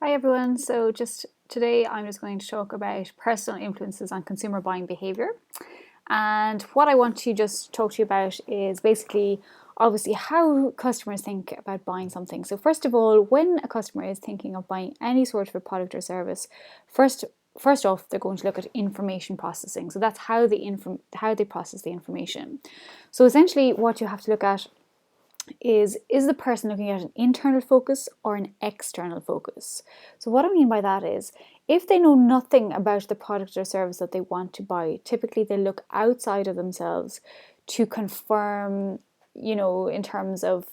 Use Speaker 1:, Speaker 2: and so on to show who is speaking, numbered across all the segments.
Speaker 1: Hi everyone, so just today I'm just going to talk about personal influences on consumer buying behaviour. And what I want to just talk to you about is basically obviously how customers think about buying something. So first of all, when a customer is thinking of buying any sort of a product or service, first off they're going to look at information processing. So that's how they process the information. So essentially what you have to look at is the person looking at an internal focus or an external focus? So what I mean by that is, if they know nothing about the product or service that they want to buy, typically they look outside of themselves to confirm, in terms of,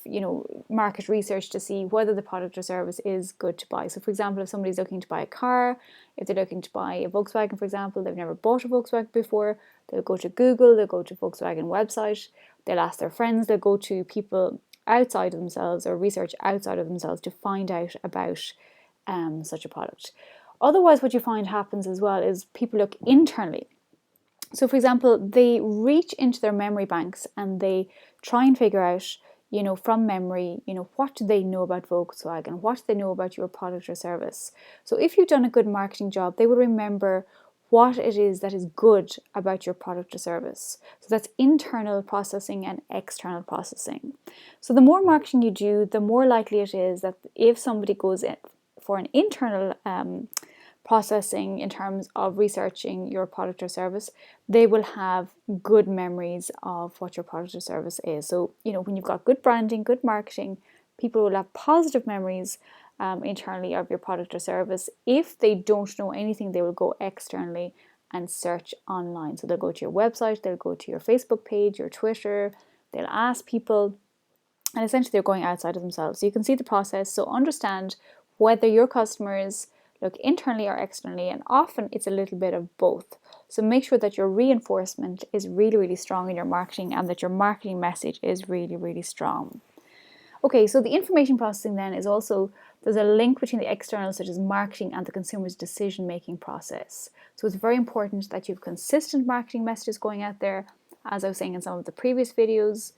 Speaker 1: market research to see whether the product or service is good to buy. So for example, if somebody's looking to buy a car, if they're looking to buy a Volkswagen, for example, they've never bought a Volkswagen before, they'll go to Google, they'll go to Volkswagen website, they'll ask their friends, they'll go to people outside of themselves or research outside of themselves to find out about such a product. Otherwise, what you find happens as well is people look internally. So for example, they reach into their memory banks and they try and figure out, from memory, what do they know about Volkswagen? What do they know about your product or service? So if you've done a good marketing job, they will remember what it is that is good about your product or service. So that's internal processing and external processing. So the more marketing you do, the more likely it is that if somebody goes in for an internal processing in terms of researching your product or service, they will have good memories of what your product or service is. So, when you've got good branding, good marketing, people will have positive memories internally of your product or service. If they don't know anything, they will go externally and search online. So they'll go to your website, they'll go to your Facebook page, your Twitter, they'll ask people, and essentially they're going outside of themselves. So you can see the process. So understand whether your customers look internally or externally, and often it's a little bit of both. So make sure that your reinforcement is really, really strong in your marketing and that your marketing message is really, really strong. Okay, so the information processing then is also, there's a link between the external such as marketing and the consumer's decision-making process. So it's very important that you have consistent marketing messages going out there. As I was saying in some of the previous videos,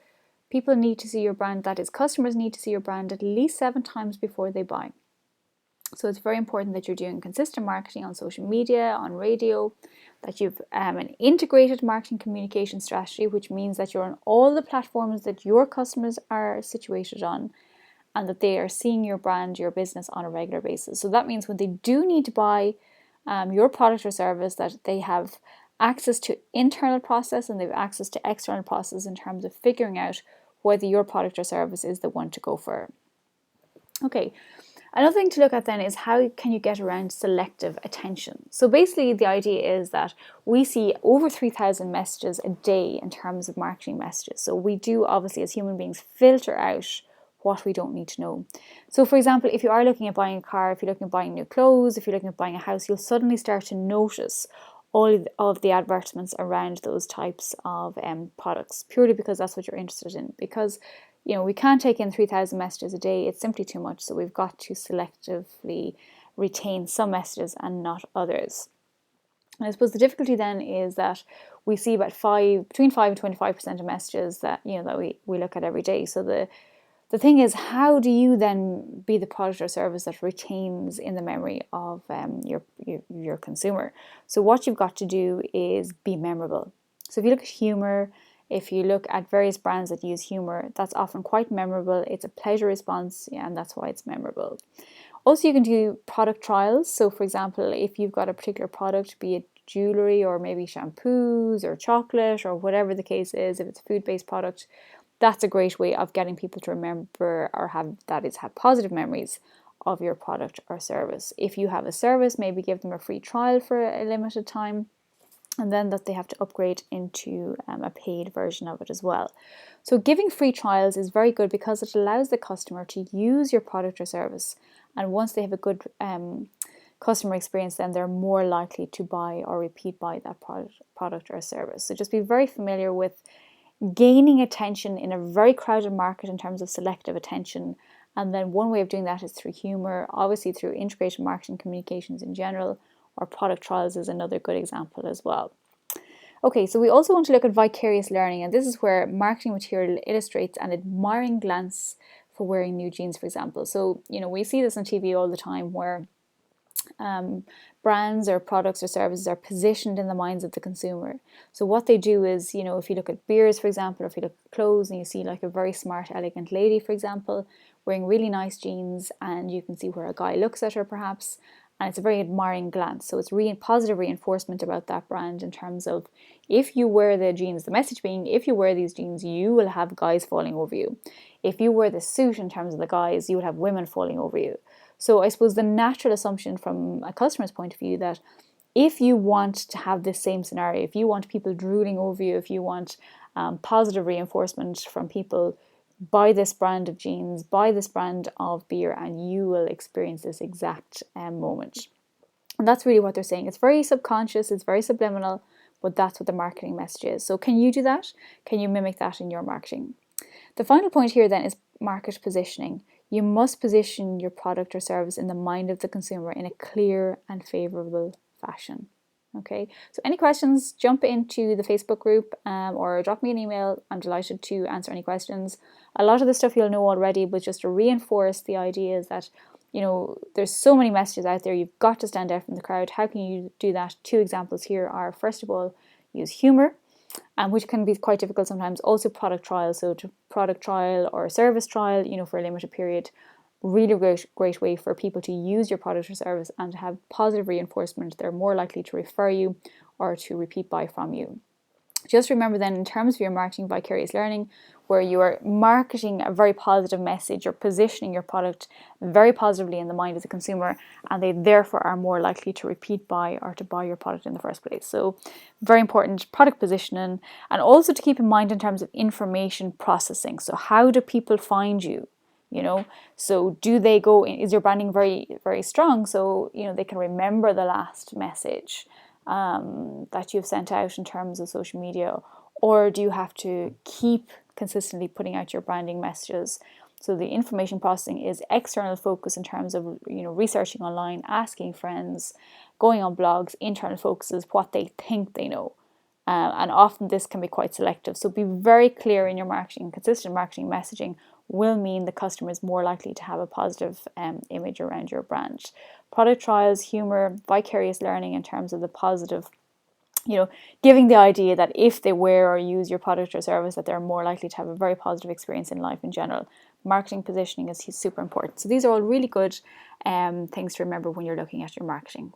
Speaker 1: people need to see your brand, that is, customers need to see your brand at least 7 times before they buy. So it's very important that you're doing consistent marketing on social media, on radio, that you've an integrated marketing communication strategy, which means that you're on all the platforms that your customers are situated on and that they are seeing your brand, your business on a regular basis. So that means when they do need to buy your product or service, that they have access to internal process and they have access to external process in terms of figuring out whether your product or service is the one to go for. Okay. Another thing to look at then is how can you get around selective attention. So basically the idea is that we see over 3,000 messages a day in terms of marketing messages. So we do obviously as human beings filter out what we don't need to know. So for example, if you are looking at buying a car, if you're looking at buying new clothes, if you're looking at buying a house, you'll suddenly start to notice all of the advertisements around those types of products, purely because that's what you're interested in. Because we can't take in 3,000 messages a day, it's simply too much, so we've got to selectively retain some messages and not others. And I suppose the difficulty then is that we see about between 5 and 25% of messages that that we look at every day. So the thing is, how do you then be the product or service that retains in the memory of your consumer? So what you've got to do is be memorable. So if you look at humor, if you look at various brands that use humor, that's often quite memorable. It's a pleasure response, and that's why it's memorable. Also, you can do product trials. So for example, if you've got a particular product, be it jewelry or maybe shampoos or chocolate or whatever the case is, if it's a food-based product, that's a great way of getting people to remember or have positive memories of your product or service. If you have a service, maybe give them a free trial for a limited time, and then that they have to upgrade into a paid version of it as well. So giving free trials is very good because it allows the customer to use your product or service, and once they have a good customer experience, then they're more likely to buy or repeat buy that product or service. So just be very familiar with gaining attention in a very crowded market in terms of selective attention. And then one way of doing that is through humor, obviously through integrated marketing communications in general, or product trials is another good example as well. Okay, so we also want to look at vicarious learning, and this is where marketing material illustrates an admiring glance for wearing new jeans, for example. So, we see this on TV all the time where brands or products or services are positioned in the minds of the consumer. So what they do is, if you look at beers, for example, or if you look at clothes and you see like a very smart, elegant lady, for example, wearing really nice jeans, and you can see where a guy looks at her perhaps, and it's a very admiring glance. So it's positive reinforcement about that brand in terms of, if you wear the jeans, the message being, if you wear these jeans, you will have guys falling over you. If you wear the suit, in terms of the guys, you will have women falling over you. So I suppose the natural assumption from a customer's point of view, that if you want to have this same scenario, if you want people drooling over you, if you want positive reinforcement from people, buy this brand of jeans, buy this brand of beer, and you will experience this exact moment. And that's really what they're saying. It's very subconscious, it's very subliminal, but that's what the marketing message is. So can you do that? Can you mimic that in your marketing? The final point here then is market positioning. You must position your product or service in the mind of the consumer in a clear and favourable fashion. Okay, so any questions, jump into the Facebook group or drop me an email. I'm delighted to answer any questions. A lot of the stuff you'll know already, but just to reinforce the idea is that, there's so many messages out there. You've got to stand out from the crowd. How can you do that? 2 examples here are, first of all, use humour, which can be quite difficult sometimes. Also product trial, so to product trial or service trial, for a limited period. Really great way for people to use your product or service and to have positive reinforcement. They're more likely to refer you or to repeat buy from you. Just remember then, in terms of your marketing, vicarious learning, where you are marketing a very positive message, you're positioning your product very positively in the mind of the consumer, and they therefore are more likely to repeat buy or to buy your product in the first place. So very important, product positioning, and also to keep in mind in terms of information processing. So how do people find you? So do they go in, is your branding very, very strong, so they can remember the last message that you've sent out in terms of social media? Or do you have to keep consistently putting out your branding messages? So the information processing is external focus in terms of researching online, asking friends, going on blogs. Internal focus is what they think they know. And often this can be quite selective. So be very clear in your marketing. Consistent marketing messaging will mean the customer is more likely to have a positive image around your brand. Product trials, humour, vicarious learning in terms of the positive, giving the idea that if they wear or use your product or service, that they're more likely to have a very positive experience in life in general. Marketing positioning is super important. So these are all really good things to remember when you're looking at your marketing.